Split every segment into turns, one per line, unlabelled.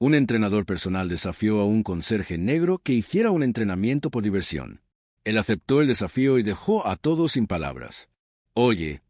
Un entrenador personal desafió a un conserje negro que hiciera un entrenamiento por diversión. Él aceptó el desafío y dejó a todos sin palabras. Oye,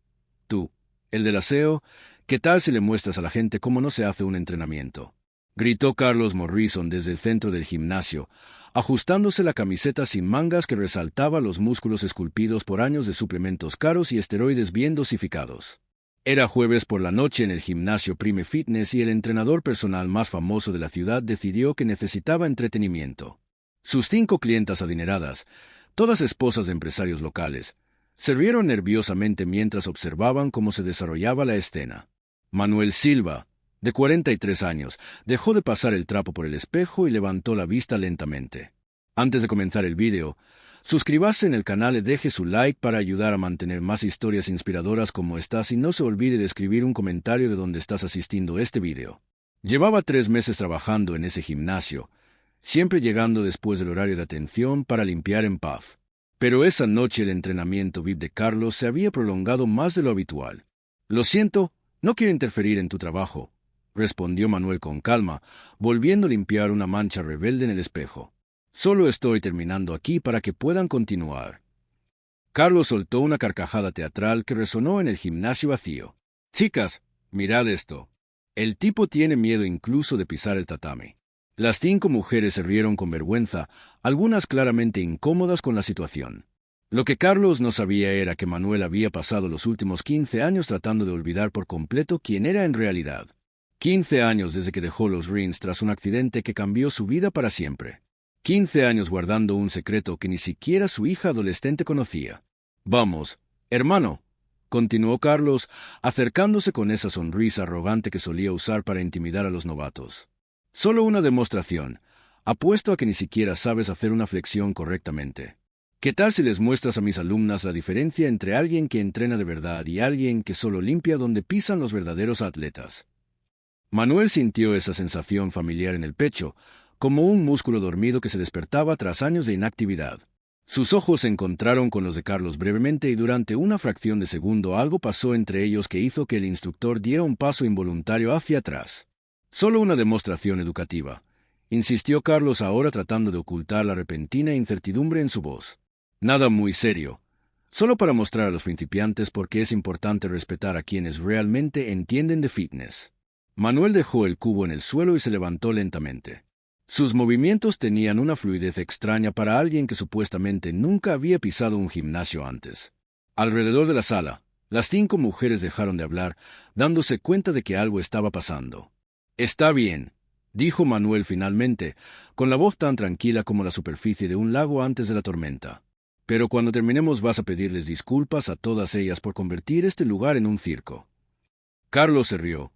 tú, el del aseo, ¿qué tal si le muestras a la gente cómo no se hace un entrenamiento? Gritó Carlos Morrison desde el centro del gimnasio, ajustándose la camiseta sin mangas que resaltaba los músculos esculpidos por años de suplementos caros y esteroides bien dosificados. Era jueves por la noche en el gimnasio Prime Fitness y el entrenador personal más famoso de la ciudad decidió que necesitaba entretenimiento. Sus 5 clientas adineradas, todas esposas de empresarios locales, se rieron nerviosamente mientras observaban cómo se desarrollaba la escena. Manuel Silva, de 43 años, dejó de pasar el trapo por el espejo y levantó la vista lentamente. Antes de comenzar el vídeo, suscríbase en el canal y deje su like para ayudar a mantener más historias inspiradoras como estas y no se olvide de escribir un comentario de dónde estás asistiendo a este vídeo. Llevaba 3 meses trabajando en ese gimnasio, siempre llegando después del horario de atención para limpiar en paz. Pero esa noche el entrenamiento VIP de Carlos se había prolongado más de lo habitual. Lo siento, no quiero interferir en tu trabajo, respondió Manuel con calma, volviendo a limpiar una mancha rebelde en el espejo. Solo estoy terminando aquí para que puedan continuar. Carlos soltó una carcajada teatral que resonó en el gimnasio vacío. Chicas, mirad esto. El tipo tiene miedo incluso de pisar el tatami. Las 5 mujeres se rieron con vergüenza, algunas claramente incómodas con la situación. Lo que Carlos no sabía era que Manuel había pasado los últimos 15 años tratando de olvidar por completo quién era en realidad. 15 años desde que dejó los rings tras un accidente que cambió su vida para siempre. 15 años guardando un secreto que ni siquiera su hija adolescente conocía. Vamos, hermano, continuó Carlos, acercándose con esa sonrisa arrogante que solía usar para intimidar a los novatos. Solo una demostración. Apuesto a que ni siquiera sabes hacer una flexión correctamente. ¿Qué tal si les muestras a mis alumnas la diferencia entre alguien que entrena de verdad y alguien que solo limpia donde pisan los verdaderos atletas? Manuel sintió esa sensación familiar en el pecho, como un músculo dormido que se despertaba tras años de inactividad. Sus ojos se encontraron con los de Carlos brevemente y durante una fracción de segundo algo pasó entre ellos que hizo que el instructor diera un paso involuntario hacia atrás. Solo una demostración educativa, insistió Carlos ahora tratando de ocultar la repentina incertidumbre en su voz. Nada muy serio, solo para mostrar a los principiantes por qué es importante respetar a quienes realmente entienden de fitness. Manuel dejó el cubo en el suelo y se levantó lentamente. Sus movimientos tenían una fluidez extraña para alguien que supuestamente nunca había pisado un gimnasio antes. Alrededor de la sala, las 5 mujeres dejaron de hablar, dándose cuenta de que algo estaba pasando. Está bien, dijo Manuel finalmente, con la voz tan tranquila como la superficie de un lago antes de la tormenta. Pero cuando terminemos vas a pedirles disculpas a todas ellas por convertir este lugar en un circo. Carlos se rió,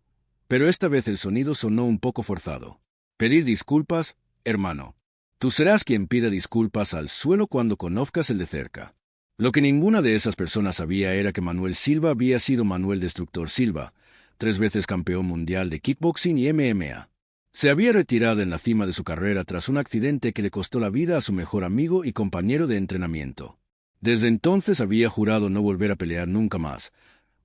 pero esta vez el sonido sonó un poco forzado. Pedir disculpas, hermano. Tú serás quien pida disculpas al suelo cuando conozcas el de cerca. Lo que ninguna de esas personas sabía era que Manuel Silva había sido Manuel Destructor Silva, 3 veces campeón mundial de kickboxing y MMA. Se había retirado en la cima de su carrera tras un accidente que le costó la vida a su mejor amigo y compañero de entrenamiento. Desde entonces había jurado no volver a pelear nunca más,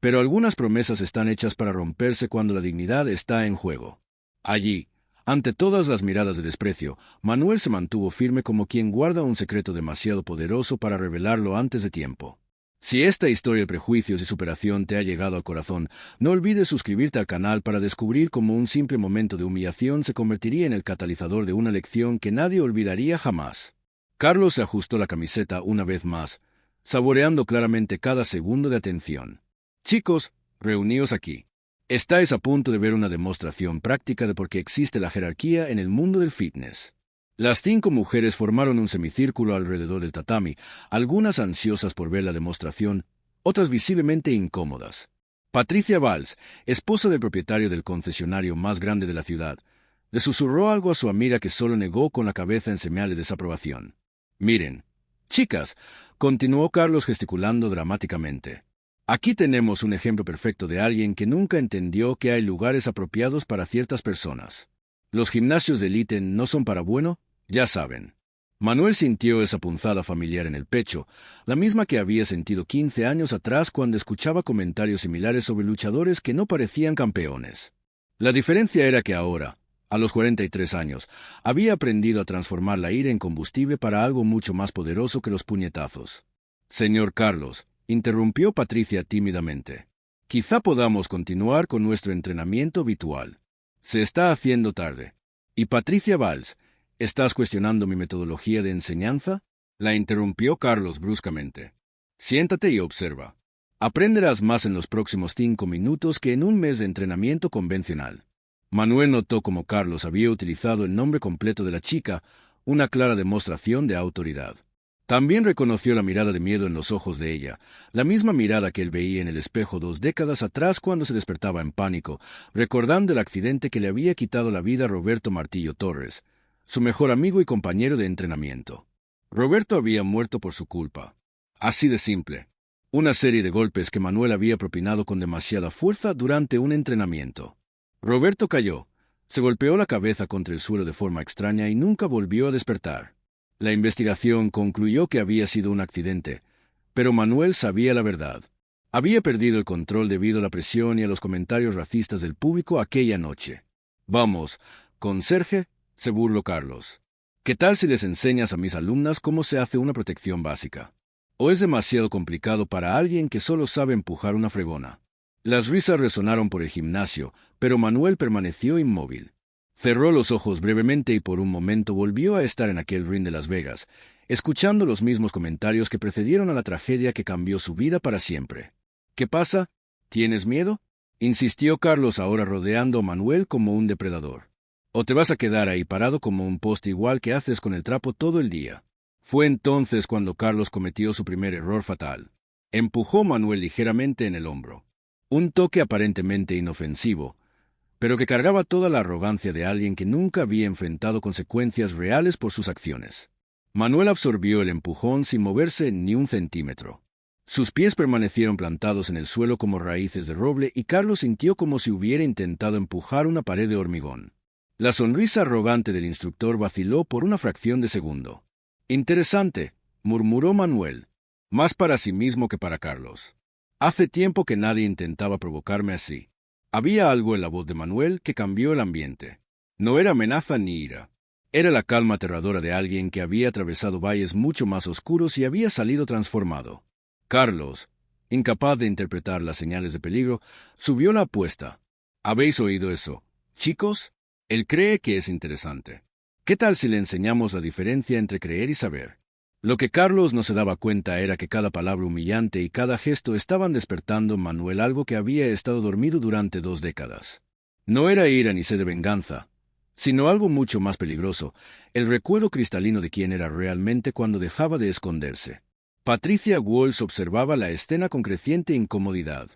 pero algunas promesas están hechas para romperse cuando la dignidad está en juego. Allí, ante todas las miradas de desprecio, Manuel se mantuvo firme como quien guarda un secreto demasiado poderoso para revelarlo antes de tiempo. Si esta historia de prejuicios y superación te ha llegado al corazón, no olvides suscribirte al canal para descubrir cómo un simple momento de humillación se convertiría en el catalizador de una lección que nadie olvidaría jamás. Carlos se ajustó la camiseta una vez más, saboreando claramente cada segundo de atención. Chicos, reuníos aquí. Estáis a punto de ver una demostración práctica de por qué existe la jerarquía en el mundo del fitness. Las 5 mujeres formaron un semicírculo alrededor del tatami, algunas ansiosas por ver la demostración, otras visiblemente incómodas. Patricia Valls, esposa del propietario del concesionario más grande de la ciudad, le susurró algo a su amiga que solo negó con la cabeza en señal de desaprobación. Miren, chicas, continuó Carlos gesticulando dramáticamente. Aquí tenemos un ejemplo perfecto de alguien que nunca entendió que hay lugares apropiados para ciertas personas. Los gimnasios de élite no son para bueno, ya saben. Manuel sintió esa punzada familiar en el pecho, la misma que había sentido 15 años atrás cuando escuchaba comentarios similares sobre luchadores que no parecían campeones. La diferencia era que ahora, A los 43 años, había aprendido a transformar la ira en combustible para algo mucho más poderoso que los puñetazos. Señor Carlos, interrumpió Patricia tímidamente. Quizá podamos continuar con nuestro entrenamiento habitual. Se está haciendo tarde. Y Patricia Valls, ¿estás cuestionando mi metodología de enseñanza? La interrumpió Carlos bruscamente. Siéntate y observa. Aprenderás más en los próximos 5 minutos que en un mes de entrenamiento convencional. Manuel notó cómo Carlos había utilizado el nombre completo de la chica, una clara demostración de autoridad. También reconoció la mirada de miedo en los ojos de ella, la misma mirada que él veía en el espejo 2 décadas atrás cuando se despertaba en pánico, recordando el accidente que le había quitado la vida a Roberto Martillo Torres, su mejor amigo y compañero de entrenamiento. Roberto había muerto por su culpa. Así de simple. Una serie de golpes que Manuel había propinado con demasiada fuerza durante un entrenamiento. Roberto cayó, se golpeó la cabeza contra el suelo de forma extraña y nunca volvió a despertar. La investigación concluyó que había sido un accidente, pero Manuel sabía la verdad. Había perdido el control debido a la presión y a los comentarios racistas del público aquella noche. Vamos, conserje, se burló Carlos. ¿Qué tal si les enseñas a mis alumnas cómo se hace una protección básica? ¿O es demasiado complicado para alguien que solo sabe empujar una fregona? Las risas resonaron por el gimnasio, pero Manuel permaneció inmóvil. Cerró los ojos brevemente y por un momento volvió a estar en aquel ring de Las Vegas, escuchando los mismos comentarios que precedieron a la tragedia que cambió su vida para siempre. ¿Qué pasa? ¿Tienes miedo?, insistió Carlos, ahora rodeando a Manuel como un depredador. ¿O te vas a quedar ahí parado como un poste igual que haces con el trapo todo el día? Fue entonces cuando Carlos cometió su primer error fatal. Empujó a Manuel ligeramente en el hombro. Un toque aparentemente inofensivo, pero que cargaba toda la arrogancia de alguien que nunca había enfrentado consecuencias reales por sus acciones. Manuel absorbió el empujón sin moverse ni un centímetro. Sus pies permanecieron plantados en el suelo como raíces de roble y Carlos sintió como si hubiera intentado empujar una pared de hormigón. La sonrisa arrogante del instructor vaciló por una fracción de segundo. Interesante, murmuró Manuel, más para sí mismo que para Carlos. Hace tiempo que nadie intentaba provocarme así. Había algo en la voz de Manuel que cambió el ambiente. No era amenaza ni ira. Era la calma aterradora de alguien que había atravesado valles mucho más oscuros y había salido transformado. Carlos, incapaz de interpretar las señales de peligro, subió la apuesta. ¿Habéis oído eso, chicos? Él cree que es interesante. ¿Qué tal si le enseñamos la diferencia entre creer y saber? Lo que Carlos no se daba cuenta era que cada palabra humillante y cada gesto estaban despertando en Manuel algo que había estado dormido durante 2 décadas. No era ira ni sed de venganza, sino algo mucho más peligroso, el recuerdo cristalino de quién era realmente cuando dejaba de esconderse. Patricia Walsh observaba la escena con creciente incomodidad.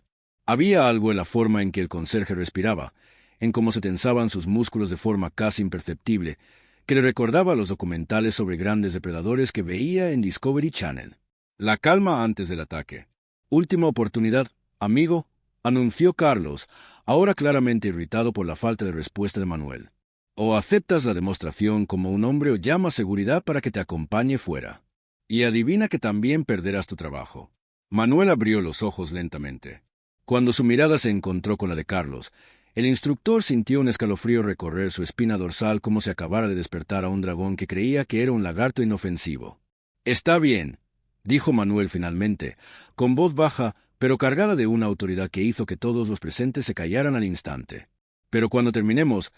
Había algo en la forma en que el conserje respiraba, en cómo se tensaban sus músculos de forma casi imperceptible, que le recordaba los documentales sobre grandes depredadores que veía en Discovery Channel. La calma antes del ataque. Última oportunidad, amigo, anunció Carlos, ahora claramente irritado por la falta de respuesta de Manuel. O aceptas la demostración como un hombre o llama a seguridad para que te acompañe fuera. Y adivina que también perderás tu trabajo. Manuel abrió los ojos lentamente. Cuando su mirada se encontró con la de Carlos, el instructor sintió un escalofrío recorrer su espina dorsal como si acabara de despertar a un dragón que creía que era un lagarto inofensivo. «Está bien», dijo Manuel finalmente, con voz baja, pero cargada de una autoridad que hizo que todos los presentes se callaran al instante. «Pero cuando terminemos,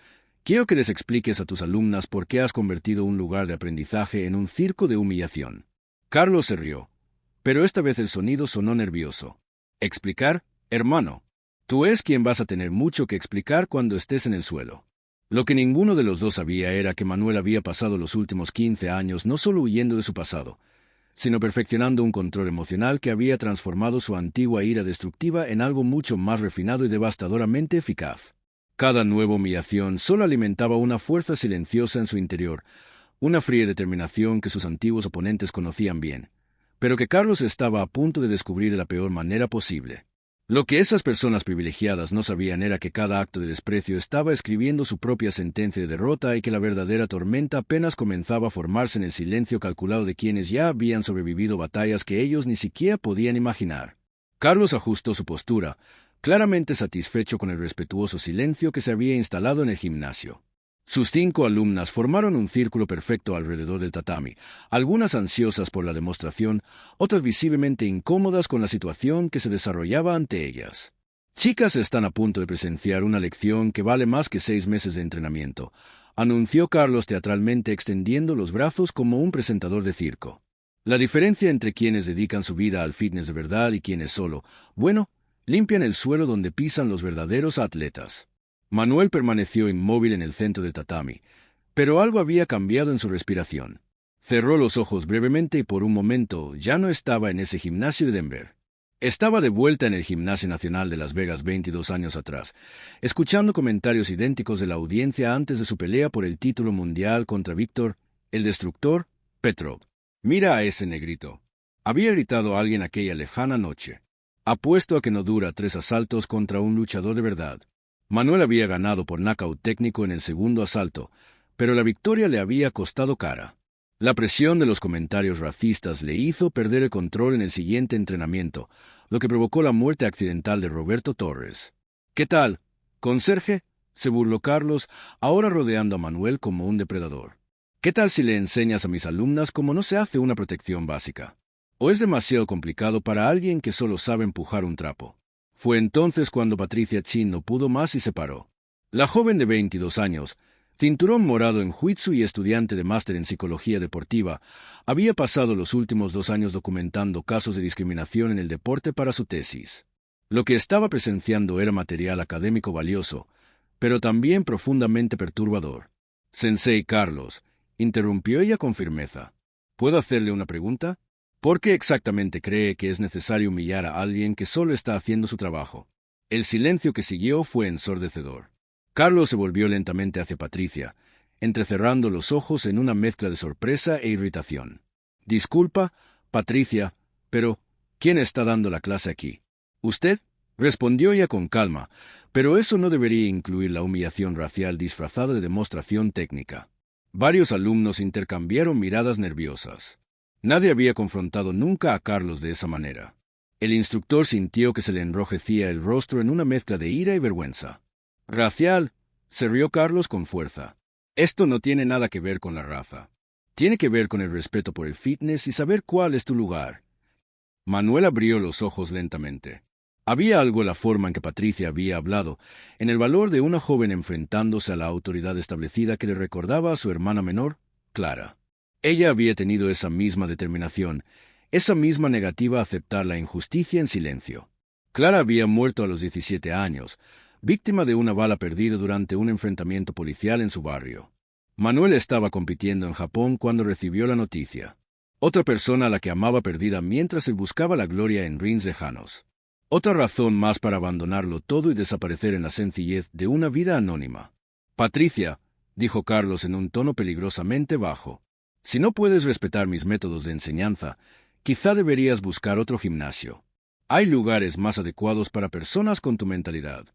quiero que les expliques a tus alumnas por qué has convertido un lugar de aprendizaje en un circo de humillación». Carlos se rió, pero esta vez el sonido sonó nervioso. «¿Explicar, hermano? Tú es quien vas a tener mucho que explicar cuando estés en el suelo». Lo que ninguno de los dos sabía era que Manuel había pasado los últimos 15 años no solo huyendo de su pasado, sino perfeccionando un control emocional que había transformado su antigua ira destructiva en algo mucho más refinado y devastadoramente eficaz. Cada nueva humillación solo alimentaba una fuerza silenciosa en su interior, una fría determinación que sus antiguos oponentes conocían bien, pero que Carlos estaba a punto de descubrir de la peor manera posible. Lo que esas personas privilegiadas no sabían era que cada acto de desprecio estaba escribiendo su propia sentencia de derrota y que la verdadera tormenta apenas comenzaba a formarse en el silencio calculado de quienes ya habían sobrevivido batallas que ellos ni siquiera podían imaginar. Carlos ajustó su postura, claramente satisfecho con el respetuoso silencio que se había instalado en el gimnasio. Sus 5 alumnas formaron un círculo perfecto alrededor del tatami, algunas ansiosas por la demostración, otras visiblemente incómodas con la situación que se desarrollaba ante ellas. Chicas, están a punto de presenciar una lección que vale más que 6 meses de entrenamiento, anunció Carlos teatralmente extendiendo los brazos como un presentador de circo. La diferencia entre quienes dedican su vida al fitness de verdad y quienes solo, bueno, limpian el suelo donde pisan los verdaderos atletas. Manuel permaneció inmóvil en el centro del tatami, pero algo había cambiado en su respiración. Cerró los ojos brevemente y por un momento ya no estaba en ese gimnasio de Denver. Estaba de vuelta en el Gimnasio Nacional de Las Vegas 22 años atrás, escuchando comentarios idénticos de la audiencia antes de su pelea por el título mundial contra Víctor, el destructor, Petrov. «Mira a ese negrito», había gritado alguien aquella lejana noche. «Apuesto a que no dura 3 asaltos contra un luchador de verdad». Manuel había ganado por nocaut técnico en el segundo asalto, pero la victoria le había costado cara. La presión de los comentarios racistas le hizo perder el control en el siguiente entrenamiento, lo que provocó la muerte accidental de Roberto Torres. «¿Qué tal, conserje?», se burló Carlos, ahora rodeando a Manuel como un depredador. «¿Qué tal si le enseñas a mis alumnas cómo no se hace una protección básica? ¿O es demasiado complicado para alguien que solo sabe empujar un trapo?». Fue entonces cuando Patricia Chin no pudo más y se paró. La joven de 22 años, cinturón morado en Jiu-Jitsu y estudiante de máster en psicología deportiva, había pasado los últimos 2 años documentando casos de discriminación en el deporte para su tesis. Lo que estaba presenciando era material académico valioso, pero también profundamente perturbador. «Sensei Carlos», interrumpió ella con firmeza, «¿puedo hacerle una pregunta? ¿Por qué exactamente cree que es necesario humillar a alguien que solo está haciendo su trabajo?». El silencio que siguió fue ensordecedor. Carlos se volvió lentamente hacia Patricia, entrecerrando los ojos en una mezcla de sorpresa e irritación. «Disculpa, Patricia, pero ¿quién está dando la clase aquí?». «¿Usted?», respondió ella con calma, pero eso no debería incluir la humillación racial disfrazada de demostración técnica. Varios alumnos intercambiaron miradas nerviosas. Nadie había confrontado nunca a Carlos de esa manera. El instructor sintió que se le enrojecía el rostro en una mezcla de ira y vergüenza. «Racial», se rió Carlos con fuerza. «Esto no tiene nada que ver con la raza. Tiene que ver con el respeto por el fitness y saber cuál es tu lugar». Manuel abrió los ojos lentamente. Había algo en la forma en que Patricia había hablado, en el valor de una joven enfrentándose a la autoridad establecida que le recordaba a su hermana menor, Clara. Ella había tenido esa misma determinación, esa misma negativa a aceptar la injusticia en silencio. Clara había muerto a los 17 años, víctima de una bala perdida durante un enfrentamiento policial en su barrio. Manuel estaba compitiendo en Japón cuando recibió la noticia. Otra persona a la que amaba perdida mientras él buscaba la gloria en rings lejanos. Otra razón más para abandonarlo todo y desaparecer en la sencillez de una vida anónima. «Patricia», dijo Carlos en un tono peligrosamente bajo, «si no puedes respetar mis métodos de enseñanza, quizá deberías buscar otro gimnasio. Hay lugares más adecuados para personas con tu mentalidad».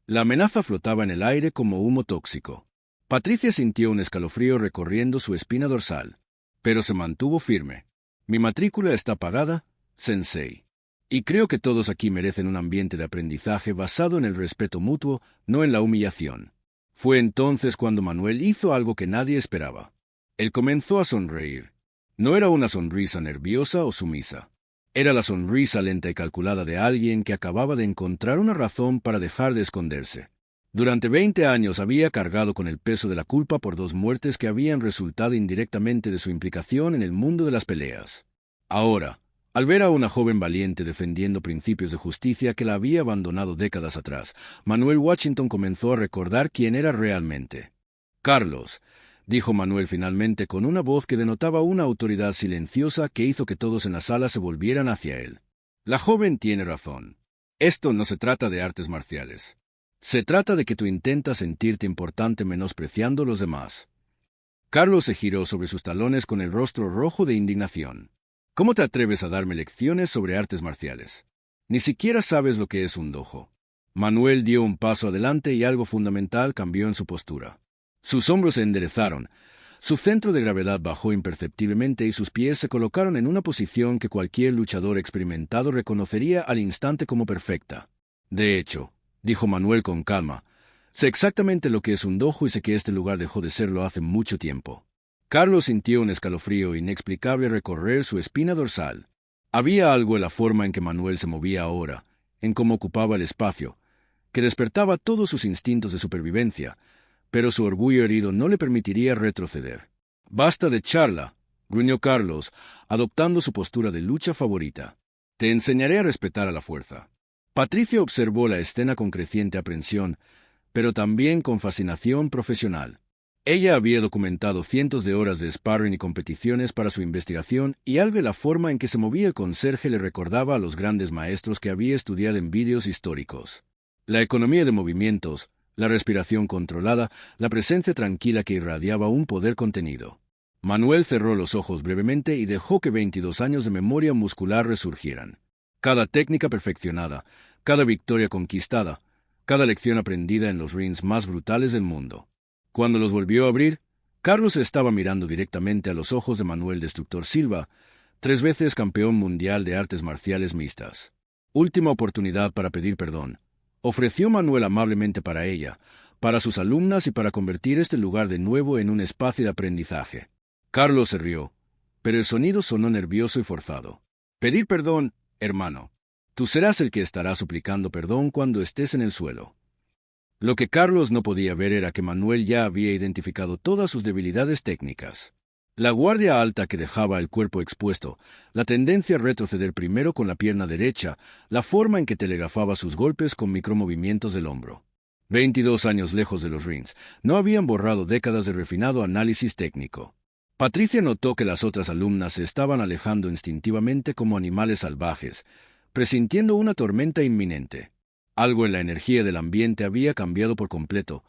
La amenaza flotaba en el aire como humo tóxico. Patricia sintió un escalofrío recorriendo su espina dorsal, pero se mantuvo firme. «Mi matrícula está pagada, sensei. Y creo que todos aquí merecen un ambiente de aprendizaje basado en el respeto mutuo, no en la humillación». Fue entonces cuando Manuel hizo algo que nadie esperaba. Él comenzó a sonreír. No era una sonrisa nerviosa o sumisa. Era la sonrisa lenta y calculada de alguien que acababa de encontrar una razón para dejar de esconderse. Durante 20 años había cargado con el peso de la culpa por 2 muertes que habían resultado indirectamente de su implicación en el mundo de las peleas. Ahora, al ver a una joven valiente defendiendo principios de justicia que la había abandonado décadas atrás, Manuel Washington comenzó a recordar quién era realmente. «Carlos», dijo Manuel finalmente con una voz que denotaba una autoridad silenciosa que hizo que todos en la sala se volvieran hacia él. «La joven tiene razón. Esto no se trata de artes marciales. Se trata de que tú intentas sentirte importante menospreciando a los demás». Carlos se giró sobre sus talones con el rostro rojo de indignación. «¿Cómo te atreves a darme lecciones sobre artes marciales? Ni siquiera sabes lo que es un dojo». Manuel dio un paso adelante y algo fundamental cambió en su postura. Sus hombros se enderezaron, su centro de gravedad bajó imperceptiblemente y sus pies se colocaron en una posición que cualquier luchador experimentado reconocería al instante como perfecta. «De hecho», dijo Manuel con calma, Sé exactamente lo que es un dojo y sé que este lugar dejó de serlo hace mucho tiempo. Carlos sintió un escalofrío inexplicable recorrer su espina dorsal. Había algo en la forma en que Manuel se movía ahora, en cómo ocupaba el espacio, que despertaba todos sus instintos de supervivencia, pero su orgullo herido no le permitiría retroceder. «Basta de charla», gruñó Carlos, adoptando su postura de lucha favorita. «Te enseñaré a respetar a la fuerza». Patricia observó la escena con creciente aprensión, pero también con fascinación profesional. Ella había documentado cientos de horas de sparring y competiciones para su investigación, y algo de la forma en que se movía el conserje le recordaba a los grandes maestros que había estudiado en vídeos históricos. La economía de movimientos, la respiración controlada, la presencia tranquila que irradiaba un poder contenido. Manuel cerró los ojos brevemente y dejó que 22 años de memoria muscular resurgieran. Cada técnica perfeccionada, cada victoria conquistada, cada lección aprendida en los rings más brutales del mundo. Cuando los volvió a abrir, Carlos estaba mirando directamente a los ojos de Manuel Destructor Silva, 3 veces campeón mundial de artes marciales mixtas. Última oportunidad para pedir perdón. Ofreció Manuel amablemente para ella, para sus alumnas y para convertir este lugar de nuevo en un espacio de aprendizaje. Carlos se rió, pero el sonido sonó nervioso y forzado. «Pedir perdón, hermano. Tú serás el que estará suplicando perdón cuando estés en el suelo». Lo que Carlos no podía ver era que Manuel ya había identificado todas sus debilidades técnicas. La guardia alta que dejaba el cuerpo expuesto, la tendencia a retroceder primero con la pierna derecha, la forma en que telegrafaba sus golpes con micromovimientos del hombro. 22 años lejos de los rings, no habían borrado décadas de refinado análisis técnico. Patricia notó que las otras alumnas se estaban alejando instintivamente como animales salvajes, presintiendo una tormenta inminente. Algo en la energía del ambiente había cambiado por completo,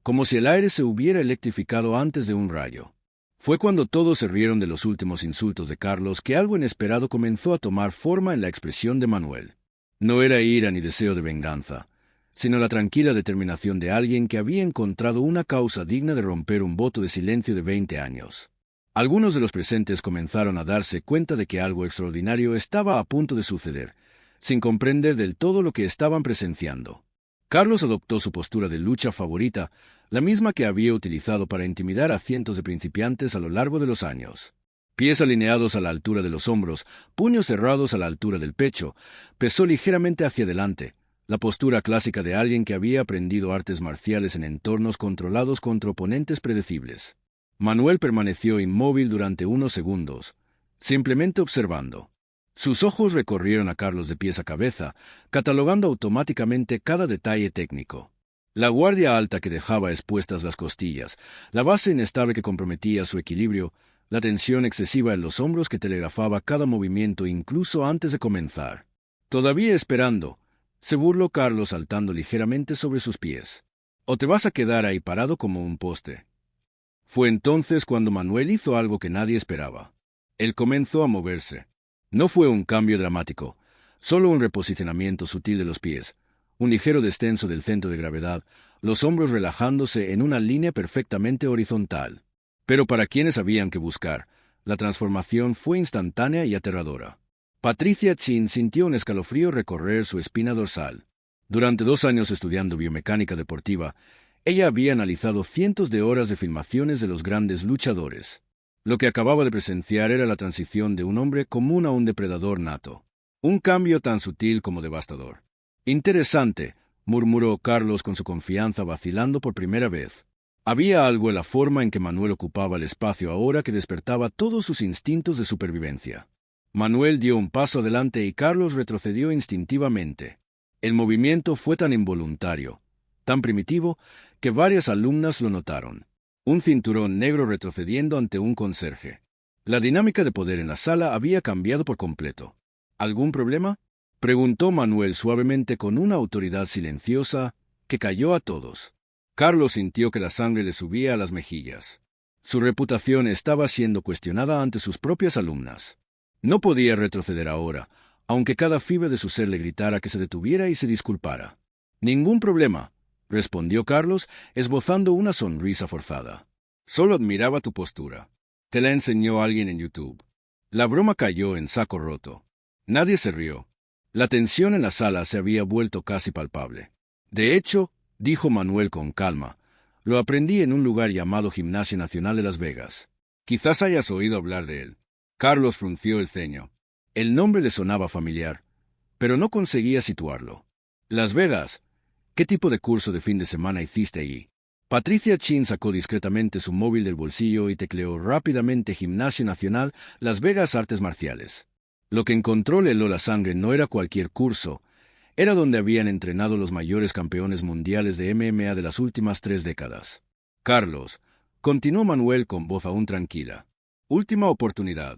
como si el aire se hubiera electrificado antes de un rayo. Fue cuando todos se rieron de los últimos insultos de Carlos que algo inesperado comenzó a tomar forma en la expresión de Manuel. No era ira ni deseo de venganza, sino la tranquila determinación de alguien que había encontrado una causa digna de romper un voto de silencio de 20 años. Algunos de los presentes comenzaron a darse cuenta de que algo extraordinario estaba a punto de suceder, sin comprender del todo lo que estaban presenciando. Carlos adoptó su postura de lucha favorita, la misma que había utilizado para intimidar a cientos de principiantes a lo largo de los años. Pies alineados a la altura de los hombros, puños cerrados a la altura del pecho, pesó ligeramente hacia adelante, la postura clásica de alguien que había aprendido artes marciales en entornos controlados contra oponentes predecibles. Manuel permaneció inmóvil durante unos segundos, simplemente observando. Sus ojos recorrieron a Carlos de pies a cabeza, catalogando automáticamente cada detalle técnico. La guardia alta que dejaba expuestas las costillas, la base inestable que comprometía su equilibrio, la tensión excesiva en los hombros que telegrafaba cada movimiento incluso antes de comenzar. Todavía esperando, se burló Carlos saltando ligeramente sobre sus pies. «¿O te vas a quedar ahí parado como un poste?» Fue entonces cuando Manuel hizo algo que nadie esperaba. Él comenzó a moverse. No fue un cambio dramático, solo un reposicionamiento sutil de los pies, un ligero descenso del centro de gravedad, los hombros relajándose en una línea perfectamente horizontal. Pero para quienes sabían qué buscar, la transformación fue instantánea y aterradora. Patricia Chin sintió un escalofrío recorrer su espina dorsal. Durante 2 años estudiando biomecánica deportiva, ella había analizado cientos de horas de filmaciones de los grandes luchadores. Lo que acababa de presenciar era la transición de un hombre común a un depredador nato. Un cambio tan sutil como devastador. «Interesante», murmuró Carlos con su confianza vacilando por primera vez. Había algo en la forma en que Manuel ocupaba el espacio ahora que despertaba todos sus instintos de supervivencia. Manuel dio un paso adelante y Carlos retrocedió instintivamente. El movimiento fue tan involuntario, tan primitivo, que varias alumnas lo notaron. Un cinturón negro retrocediendo ante un conserje. La dinámica de poder en la sala había cambiado por completo. ¿Algún problema?, preguntó Manuel suavemente con una autoridad silenciosa que calló a todos. Carlos sintió que la sangre le subía a las mejillas. Su reputación estaba siendo cuestionada ante sus propias alumnas. No podía retroceder ahora, aunque cada fibra de su ser le gritara que se detuviera y se disculpara. «Ningún problema», respondió Carlos, esbozando una sonrisa forzada. «Solo admiraba tu postura. Te la enseñó alguien en YouTube». La broma cayó en saco roto. Nadie se rió. La tensión en la sala se había vuelto casi palpable. De hecho, dijo Manuel con calma. Lo aprendí en un lugar llamado Gimnasio Nacional de Las Vegas. Quizás hayas oído hablar de él. Carlos frunció el ceño. El nombre le sonaba familiar, pero no conseguía situarlo. Las Vegas. ¿Qué tipo de curso de fin de semana hiciste allí? Patricia Chin sacó discretamente su móvil del bolsillo y tecleó rápidamente Gimnasio Nacional Las Vegas Artes Marciales. Lo que encontró le heló la sangre no era cualquier curso, era donde habían entrenado los mayores campeones mundiales de MMA de las últimas 3 décadas. Carlos, continuó Manuel con voz aún tranquila. Última oportunidad.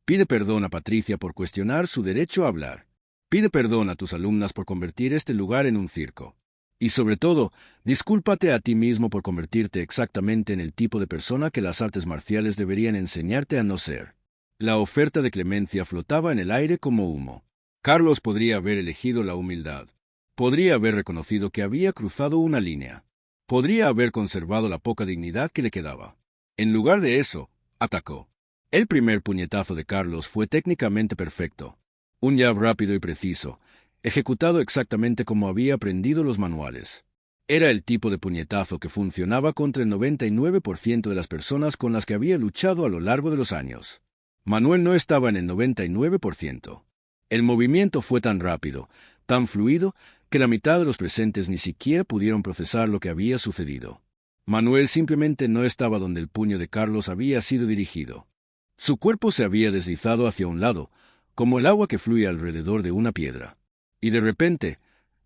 Pide perdón a Patricia por cuestionar su derecho a hablar. Pide perdón a tus alumnas por convertir este lugar en un circo. Y sobre todo, discúlpate a ti mismo por convertirte exactamente en el tipo de persona que las artes marciales deberían enseñarte a no ser. La oferta de clemencia flotaba en el aire como humo. Carlos podría haber elegido la humildad. Podría haber reconocido que había cruzado una línea. Podría haber conservado la poca dignidad que le quedaba. En lugar de eso, atacó. El primer puñetazo de Carlos fue técnicamente perfecto. Un jab rápido y preciso, ejecutado exactamente como había aprendido los manuales. Era el tipo de puñetazo que funcionaba contra el 99% de las personas con las que había luchado a lo largo de los años. Manuel no estaba en el 99%. El movimiento fue tan rápido, tan fluido, que la mitad de los presentes ni siquiera pudieron procesar lo que había sucedido. Manuel simplemente no estaba donde el puño de Carlos había sido dirigido. Su cuerpo se había deslizado hacia un lado, como el agua que fluye alrededor de una piedra. Y de repente,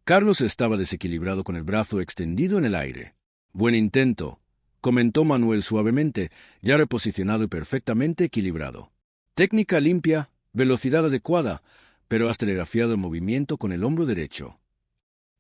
Carlos estaba desequilibrado con el brazo extendido en el aire. Buen intento, comentó Manuel suavemente, ya reposicionado y perfectamente equilibrado. Técnica limpia, velocidad adecuada, pero has telegrafiado el movimiento con el hombro derecho.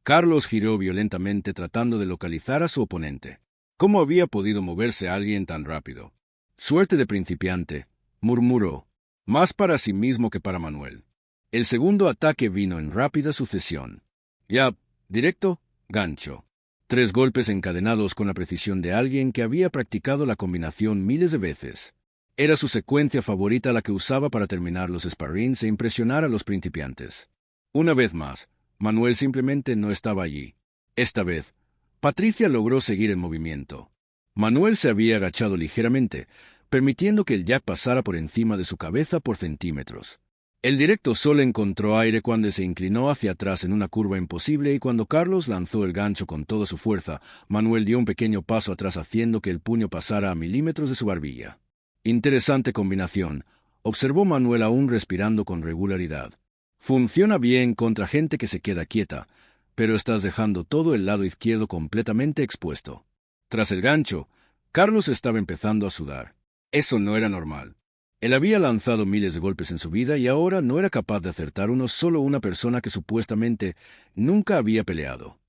Carlos giró violentamente tratando de localizar a su oponente. ¿Cómo había podido moverse alguien tan rápido? Suerte de principiante, murmuró, más para sí mismo que para Manuel. El segundo ataque vino en rápida sucesión. Jab, directo, gancho. 3 golpes encadenados con la precisión de alguien que había practicado la combinación miles de veces. Era su secuencia favorita la que usaba para terminar los sparrings e impresionar a los principiantes. Una vez más, Manuel simplemente no estaba allí. Esta vez, Patricia logró seguir el movimiento. Manuel se había agachado ligeramente, permitiendo que el jab pasara por encima de su cabeza por centímetros. El directo solo encontró aire cuando se inclinó hacia atrás en una curva imposible y cuando Carlos lanzó el gancho con toda su fuerza, Manuel dio un pequeño paso atrás haciendo que el puño pasara a milímetros de su barbilla. Interesante combinación, observó Manuel aún respirando con regularidad. Funciona bien contra gente que se queda quieta, pero estás dejando todo el lado izquierdo completamente expuesto. Tras el gancho, Carlos estaba empezando a sudar. Eso no era normal. Él había lanzado miles de golpes en su vida y ahora no era capaz de acertar uno solo una persona que supuestamente nunca había peleado.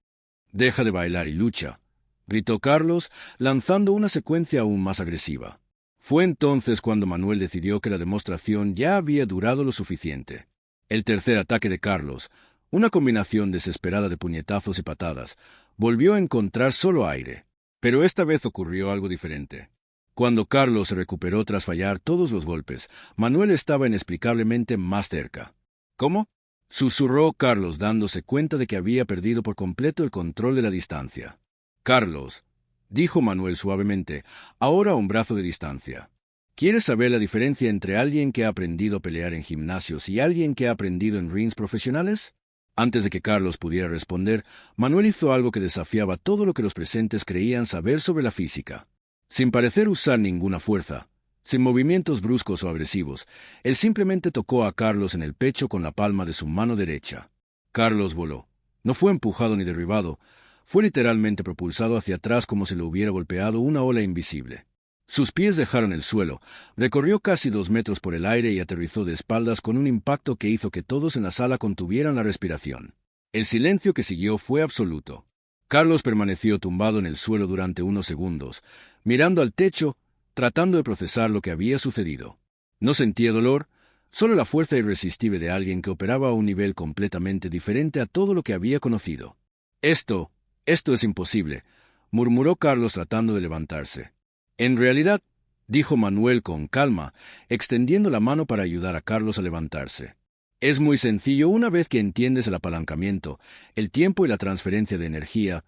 «Deja de bailar y lucha», gritó Carlos, lanzando una secuencia aún más agresiva. Fue entonces cuando Manuel decidió que la demostración ya había durado lo suficiente. El tercer ataque de Carlos, una combinación desesperada de puñetazos y patadas, volvió a encontrar solo aire. Pero esta vez ocurrió algo diferente. Cuando Carlos se recuperó tras fallar todos los golpes, Manuel estaba inexplicablemente más cerca. «¿Cómo?», susurró Carlos dándose cuenta de que había perdido por completo el control de la distancia. «Carlos», dijo Manuel suavemente, ahora a un brazo de distancia. ¿Quieres saber la diferencia entre alguien que ha aprendido a pelear en gimnasios y alguien que ha aprendido en rings profesionales? Antes de que Carlos pudiera responder, Manuel hizo algo que desafiaba todo lo que los presentes creían saber sobre la física. Sin parecer usar ninguna fuerza, sin movimientos bruscos o agresivos, él simplemente tocó a Carlos en el pecho con la palma de su mano derecha. Carlos voló. No fue empujado ni derribado, fue literalmente propulsado hacia atrás como si lo hubiera golpeado una ola invisible. Sus pies dejaron el suelo, recorrió casi 2 metros por el aire y aterrizó de espaldas con un impacto que hizo que todos en la sala contuvieran la respiración. El silencio que siguió fue absoluto. Carlos permaneció tumbado en el suelo durante unos segundos, mirando al techo, tratando de procesar lo que había sucedido. No sentía dolor, solo la fuerza irresistible de alguien que operaba a un nivel completamente diferente a todo lo que había conocido. Esto es imposible», murmuró Carlos tratando de levantarse. «En realidad», dijo Manuel con calma, extendiendo la mano para ayudar a Carlos a levantarse. «Es muy sencillo una vez que entiendes el apalancamiento, el tiempo y la transferencia de energía.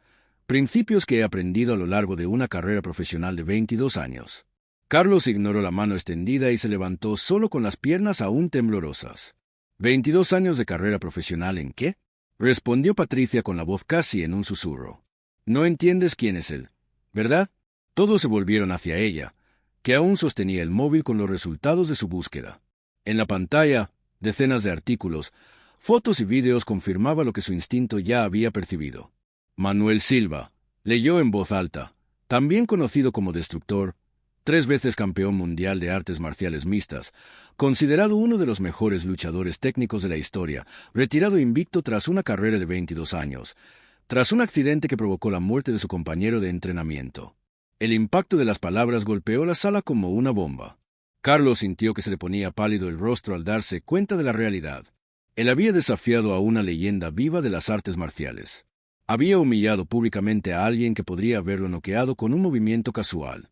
Principios que he aprendido a lo largo de una carrera profesional de 22 años. Carlos ignoró la mano extendida y se levantó solo con las piernas aún temblorosas. ¿22 años de carrera profesional en qué? Respondió Patricia con la voz casi en un susurro. No entiendes quién es él, ¿verdad? Todos se volvieron hacia ella, que aún sostenía el móvil con los resultados de su búsqueda. En la pantalla, decenas de artículos, fotos y vídeos confirmaban lo que su instinto ya había percibido. Manuel Silva, leyó en voz alta, también conocido como Destructor, 3 veces campeón mundial de artes marciales mixtas, considerado uno de los mejores luchadores técnicos de la historia, retirado invicto tras una carrera de 22 años, tras un accidente que provocó la muerte de su compañero de entrenamiento. El impacto de las palabras golpeó la sala como una bomba. Carlos sintió que se le ponía pálido el rostro al darse cuenta de la realidad. Él había desafiado a una leyenda viva de las artes marciales. Había humillado públicamente a alguien que podría haberlo noqueado con un movimiento casual.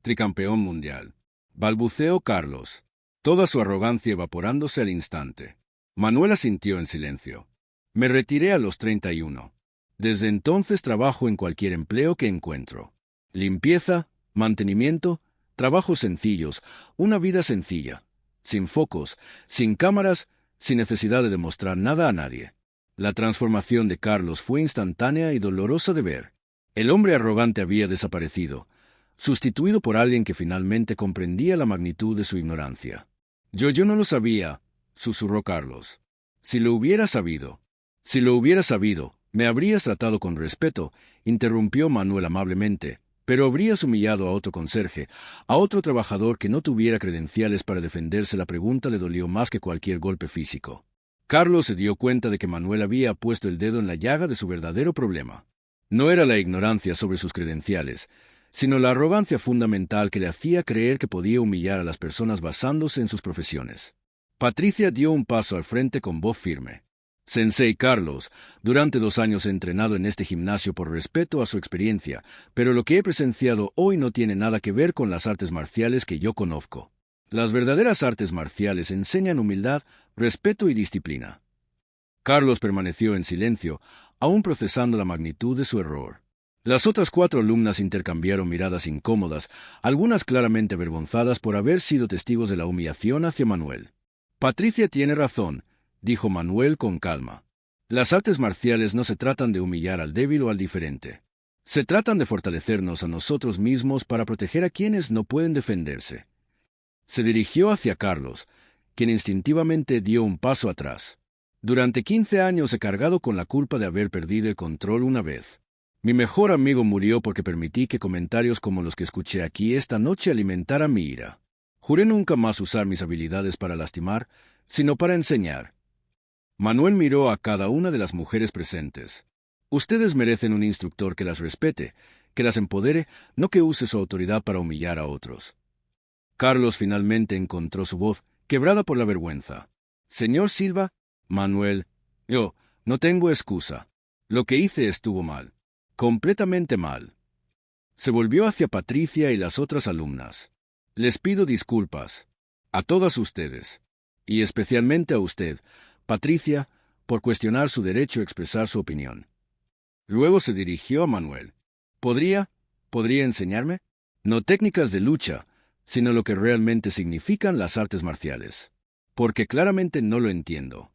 Tricampeón mundial. Balbuceó Carlos, toda su arrogancia evaporándose al instante. Manuel asintió en silencio. Me retiré a los 31. Desde entonces trabajo en cualquier empleo que encuentro. Limpieza, mantenimiento, trabajos sencillos, una vida sencilla, sin focos, sin cámaras, sin necesidad de demostrar nada a nadie. La transformación de Carlos fue instantánea y dolorosa de ver. El hombre arrogante había desaparecido, sustituido por alguien que finalmente comprendía la magnitud de su ignorancia. Yo no lo sabía, susurró Carlos. Si lo hubiera sabido, me habrías tratado con respeto, interrumpió Manuel amablemente, pero habrías humillado a otro conserje, a otro trabajador que no tuviera credenciales para defenderse. La pregunta le dolió más que cualquier golpe físico. Carlos se dio cuenta de que Manuel había puesto el dedo en la llaga de su verdadero problema. No era la ignorancia sobre sus credenciales, sino la arrogancia fundamental que le hacía creer que podía humillar a las personas basándose en sus profesiones. Patricia dio un paso al frente con voz firme. Sensei Carlos, durante 2 años he entrenado en este gimnasio por respeto a su experiencia, pero lo que he presenciado hoy no tiene nada que ver con las artes marciales que yo conozco. Las verdaderas artes marciales enseñan humildad, respeto y disciplina. Carlos permaneció en silencio, aún procesando la magnitud de su error. Las otras 4 alumnas intercambiaron miradas incómodas, algunas claramente avergonzadas por haber sido testigos de la humillación hacia Manuel. Patricia tiene razón, dijo Manuel con calma. Las artes marciales no se tratan de humillar al débil o al diferente. Se tratan de fortalecernos a nosotros mismos para proteger a quienes no pueden defenderse. Se dirigió hacia Carlos, quien instintivamente dio un paso atrás. Durante 15 años he cargado con la culpa de haber perdido el control una vez. Mi mejor amigo murió porque permití que comentarios como los que escuché aquí esta noche alimentaran mi ira. Juré nunca más usar mis habilidades para lastimar, sino para enseñar. Manuel miró a cada una de las mujeres presentes. Ustedes merecen un instructor que las respete, que las empodere, no que use su autoridad para humillar a otros. Carlos finalmente encontró su voz, quebrada por la vergüenza. Señor Silva, Manuel, yo no tengo excusa. Lo que hice estuvo mal. Completamente mal. Se volvió hacia Patricia y las otras alumnas. Les pido disculpas. A todas ustedes. Y especialmente a usted, Patricia, por cuestionar su derecho a expresar su opinión. Luego se dirigió a Manuel. ¿Podría enseñarme? No técnicas de lucha, sino lo que realmente significan las artes marciales. Porque claramente no lo entiendo.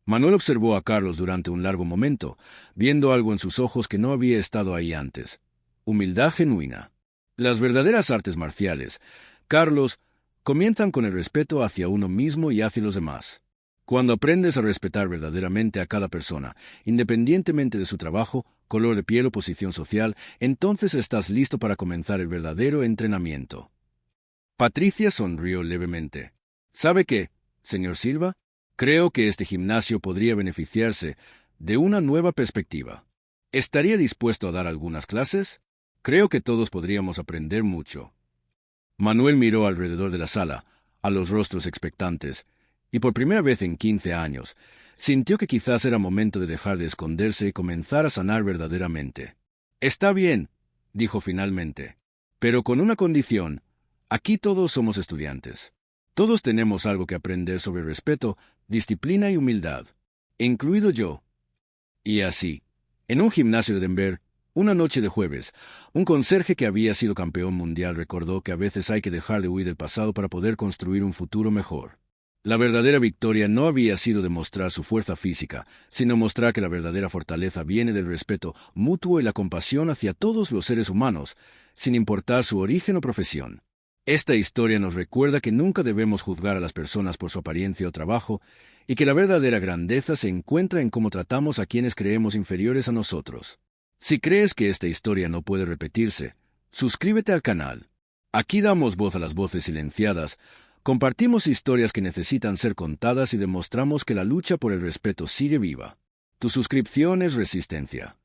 Manuel observó a Carlos durante un largo momento, viendo algo en sus ojos que no había estado ahí antes. Humildad genuina. Las verdaderas artes marciales, Carlos, comienzan con el respeto hacia uno mismo y hacia los demás. Cuando aprendes a respetar verdaderamente a cada persona, independientemente de su trabajo, color de piel o posición social, entonces estás listo para comenzar el verdadero entrenamiento. Patricia sonrió levemente. ¿Sabe qué, señor Silva? Creo que este gimnasio podría beneficiarse de una nueva perspectiva. ¿Estaría dispuesto a dar algunas clases? Creo que todos podríamos aprender mucho. Manuel miró alrededor de la sala, a los rostros expectantes, y por primera vez en 15 años, sintió que quizás era momento de dejar de esconderse y comenzar a sanar verdaderamente. Está bien, dijo finalmente, pero con una condición. Aquí todos somos estudiantes. Todos tenemos algo que aprender sobre respeto, disciplina y humildad, incluido yo. Y así, En un gimnasio de Denver, una noche de jueves, un conserje que había sido campeón mundial recordó que a veces hay que dejar de huir del pasado para poder construir un futuro mejor. La verdadera victoria no había sido demostrar su fuerza física, sino mostrar que la verdadera fortaleza viene del respeto mutuo y la compasión hacia todos los seres humanos, sin importar su origen o profesión. Esta historia nos recuerda que nunca debemos juzgar a las personas por su apariencia o trabajo, y que la verdadera grandeza se encuentra en cómo tratamos a quienes creemos inferiores a nosotros. Si crees que esta historia no puede repetirse, suscríbete al canal. Aquí damos voz a las voces silenciadas, compartimos historias que necesitan ser contadas y demostramos que la lucha por el respeto sigue viva. Tu suscripción es resistencia.